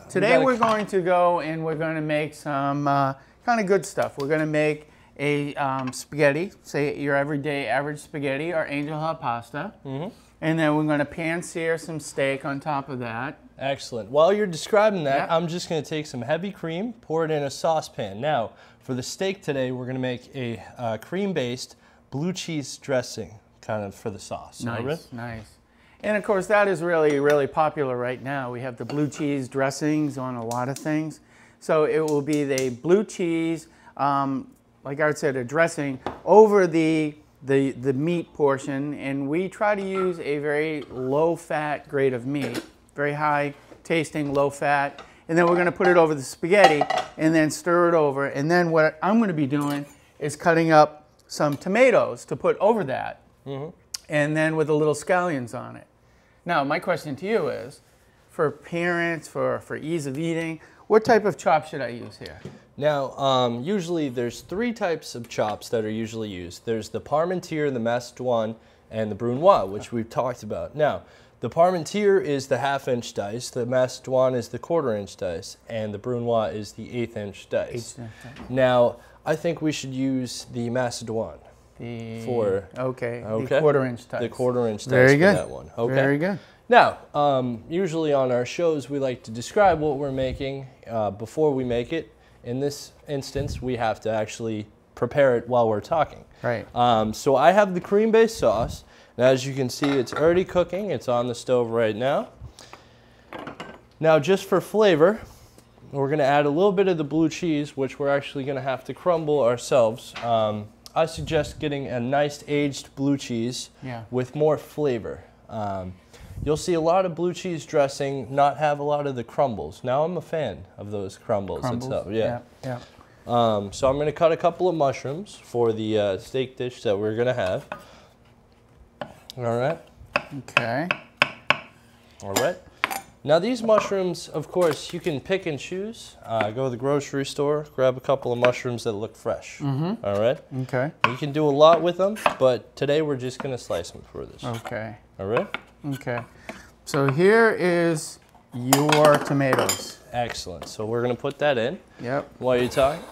Today we're going to go and we're going to make some kind of good stuff. We're going to make a spaghetti, say your everyday average spaghetti or angel hair pasta. And then we're going to pan-sear some steak on top of that. Excellent. While you're describing that, I'm just going to take some heavy cream, pour it in a saucepan. Now, for the steak today, we're going to make a cream-based blue cheese dressing, kind of for the sauce. Nice, nice. And of course, that is really, really popular right now. We have the blue cheese dressings on a lot of things. So it will be the blue cheese, like Art said, a dressing over the meat portion, and we try to use a very low-fat grade of meat, very high-tasting, low-fat, and then we're going to put it over the spaghetti and then stir it over. And then what I'm going to be doing is cutting up some tomatoes to put over that, and then with a little scallions on it. Now, my question to you is, for parents, for ease of eating, what type of chop should I use here? Now, usually there's 3 types of chops that are usually used. There's the Parmentier, the Macédoine, and the Brunoise, which we've talked about. Now, the Parmentier is the 1/2-inch dice, the Macédoine is the 1/4-inch dice, and the Brunoise is the 1/8-inch dice. Now, I think we should use the Macédoine. The 1/4-inch dice. The 1/4-inch dice. Very good. For that one. Okay. Very good. Now, usually on our shows, we like to describe what we're making before we make it. In this instance, we have to actually prepare it while we're talking. Right. So I have the cream-based sauce. Now, as you can see, it's already cooking. It's on the stove right now. Now, just for flavor, we're going to add a little bit of the blue cheese, which we're actually going to have to crumble ourselves. I suggest getting a nice aged blue cheese with more flavor. You'll see a lot of blue cheese dressing not have a lot of the crumbles. Now I'm a fan of those crumbles. So I'm going to cut a couple of mushrooms for the steak dish that we're going to have. All right. Okay. All right. Now these mushrooms, of course, you can pick and choose. Go to the grocery store, grab a couple of mushrooms that look fresh. All right. Okay. You can do a lot with them, but today we're just going to slice them for this. Okay. All right. Okay. So here is your tomatoes. Excellent. So we're going to put that in. Yep. While you're talking.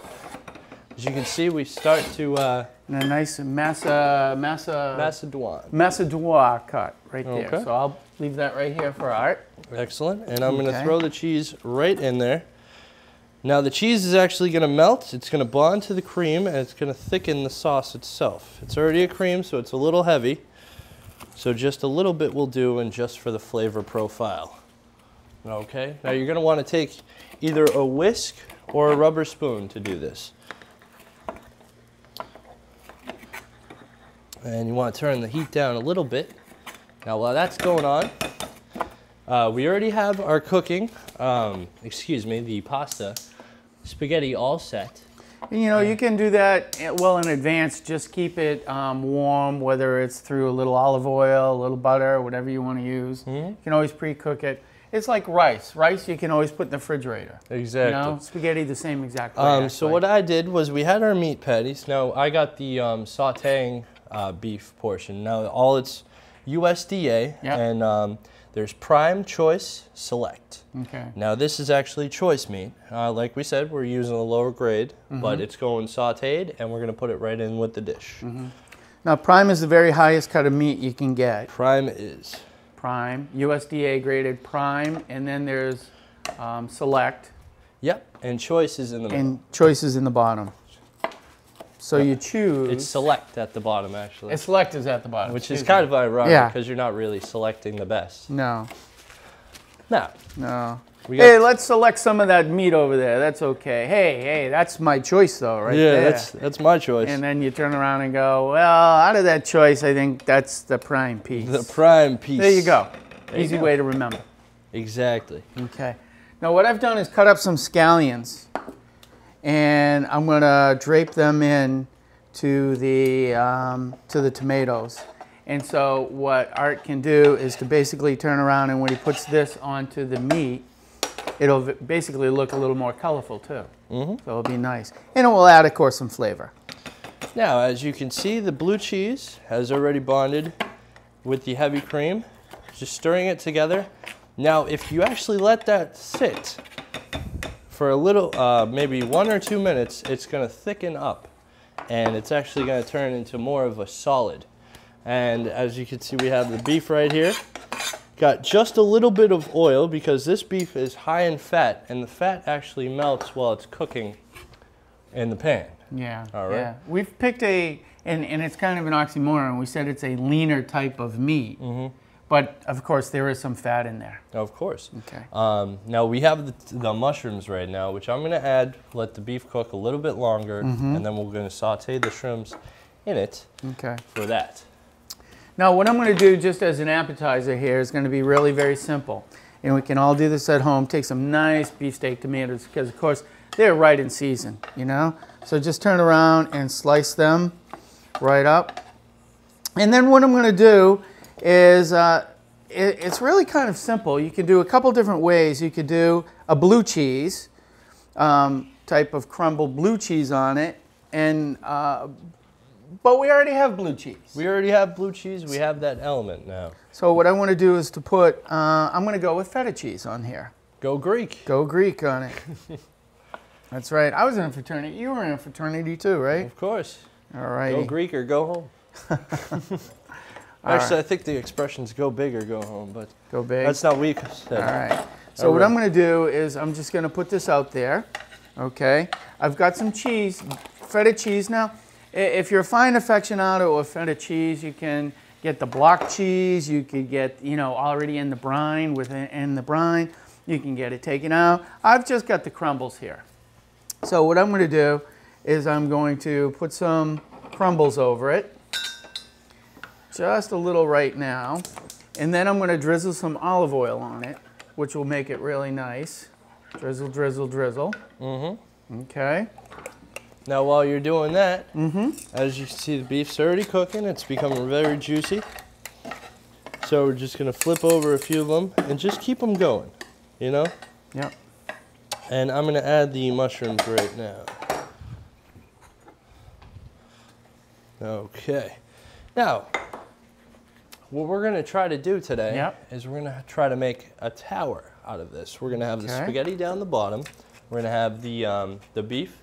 As you can see, we start to... a nice Macédoine cut right there. Okay. So I'll leave that right here for Art. Excellent. And I'm going to throw the cheese right in there. Now the cheese is actually going to melt. It's going to bond to the cream, and it's going to thicken the sauce itself. It's already a cream, so it's a little heavy. So just a little bit will do, and just for the flavor profile. Okay. Now you're going to want to take either a whisk or a rubber spoon to do this. And you want to turn the heat down a little bit. Now while that's going on, we already have our cooking, the pasta, spaghetti all set. And, you know, you can do that well in advance. Just keep it warm, whether it's through a little olive oil, a little butter, whatever you want to use. You can always pre-cook it. It's like rice. Rice you can always put in the refrigerator. Exactly. You know, spaghetti the same exact way. So what I did was we had our meat patties. Now I got the sauteing beef portion. Now all it's USDA, and there's Prime, Choice, Select. Okay. Now this is actually choice meat. Like we said, we're using a lower grade, but it's going sauteed, and we're going to put it right in with the dish. Now Prime is the very highest cut of meat you can get. Prime is. Prime, USDA graded Prime, and then there's Select. Yep, and Choice is in the middle. And Choice is in the bottom. So you choose... It's Select at the bottom, actually. And Select is at the bottom. Which is kind of ironic, because you're not really selecting the best. No. No. No. Hey, let's select some of that meat over there. That's okay. Hey, that's my choice, though, right there. Yeah, that's my choice. And then you turn around and go, well, out of that choice, I think that's the prime piece. The prime piece. There you go. Easy way to remember. Exactly. Okay. Now, what I've done is cut up some scallions, and I'm going to drape them in to the tomatoes. And so what Art can do is to basically turn around, and when he puts this onto the meat, it'll basically look a little more colorful too. So it'll be nice. And it will add, of course, some flavor. Now, as you can see, the blue cheese has already bonded with the heavy cream. Just stirring it together. Now, if you actually let that sit for a little, maybe 1 or 2 minutes, it's going to thicken up, and it's actually going to turn into more of a solid. And as you can see, we have the beef right here. Got just a little bit of oil because this beef is high in fat, and the fat actually melts while it's cooking in the pan. Yeah. All right. Yeah. We've picked and it's kind of an oxymoron. We said it's a leaner type of meat, but of course there is some fat in there. Of course. Okay. Now we have the mushrooms right now, which I'm going to let the beef cook a little bit longer, and then we're going to saute the shrooms in it for that. Now what I'm going to do just as an appetizer here is going to be really very simple. And we can all do this at home. Take some nice beefsteak tomatoes because of course they're right in season, you know? So just turn around and slice them right up. And then what I'm going to do is, it's really kind of simple. You can do a couple different ways. You could do a blue cheese, type of crumbled blue cheese on it, and but we already have blue cheese. We already have blue cheese. We have that element now. So what I want to do is to put, I'm going to go with feta cheese on here. Go Greek. Go Greek on it. That's right. I was in a fraternity. You were in a fraternity too, right? Of course. All right. Go Greek or go home. Actually, I think the expression's go big or go home, but go big. That's not what we said. All right. So what I'm going to do is I'm just going to put this out there. Okay. I've got some cheese, feta cheese now. If you're a fine aficionado of feta cheese, you can get the block cheese. You could get, you know, already in the brine, in the brine. You can get it taken out. I've just got the crumbles here. So what I'm going to do is I'm going to put some crumbles over it. Just a little right now. And then I'm going to drizzle some olive oil on it, which will make it really nice. Drizzle, drizzle, drizzle. Okay. Now while you're doing that, as you see, the beef's already cooking. It's becoming very juicy. So we're just going to flip over a few of them and just keep them going, you know? Yep. And I'm going to add the mushrooms right now. Okay. Now, what we're going to try to do today is we're going to try to make a tower out of this. We're going to have the spaghetti down the bottom. We're going to have the beef,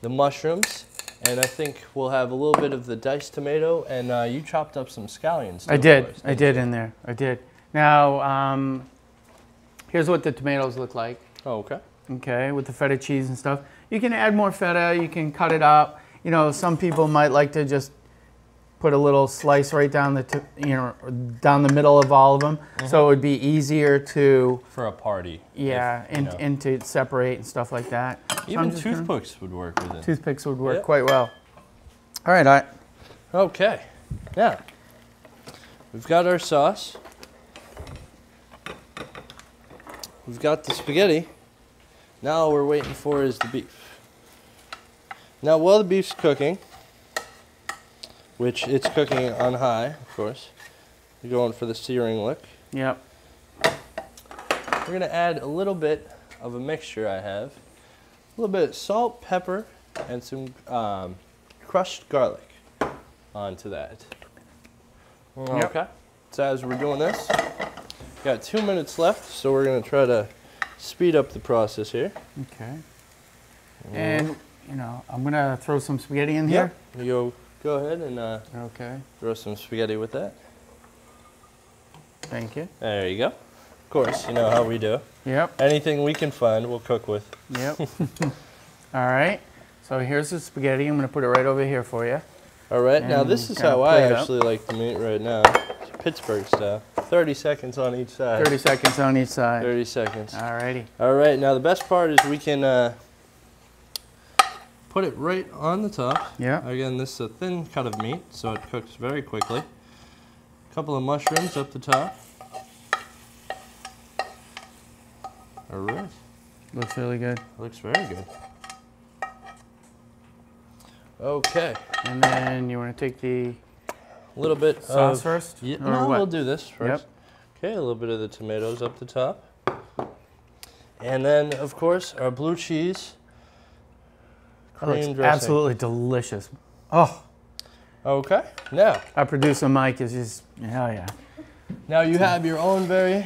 the mushrooms, and I think we'll have a little bit of the diced tomato, and you chopped up some scallions. I did in there. I did. Now, here's what the tomatoes look like. Oh, okay. Okay, with the feta cheese and stuff. You can add more feta, you can cut it up. You know, some people might like to just put a little slice right down down the middle of all of them, so it would be easier to for a party. Yeah, and to separate and stuff like that. Even toothpicks would work with it. Toothpicks would work quite well. All right, Okay. Now, we've got our sauce. We've got the spaghetti. Now all we're waiting for is the beef. Now while the beef's cooking, which it's cooking on high, of course, we're going for the searing look. Yep. We're going to add a little bit of a mixture I have. A little bit of salt, pepper, and some crushed garlic onto that. Okay. So as we're doing this, got 2 minutes left, so we're going to try to speed up the process here. Okay. And, you know, I'm going to throw some spaghetti in here. You go ahead and throw some spaghetti with that. Thank you. There you go. Of course, you know how we do. Yep. Anything we can find, we'll cook with. Yep. All right. So here's the spaghetti. I'm going to put it right over here for you. All right. Now this is how I actually like the meat right now. Pittsburgh style. 30 seconds on each side. 30 seconds on each side. 30 seconds. All righty. All right. Now the best part is we can put it right on the top. Yeah. Again, this is a thin cut of meat, so it cooks very quickly. A couple of mushrooms up the top. All right. Looks really good. Looks very good. Okay. And then you want to take the little bit sauce first? Yeah, no, we'll do this first. Yep. Okay, a little bit of the tomatoes up the top. And then, of course, our blue cheese. Cream dressing. Absolutely delicious. Oh. Okay. Now. Our producer Mike is just, hell yeah. Now you have your own very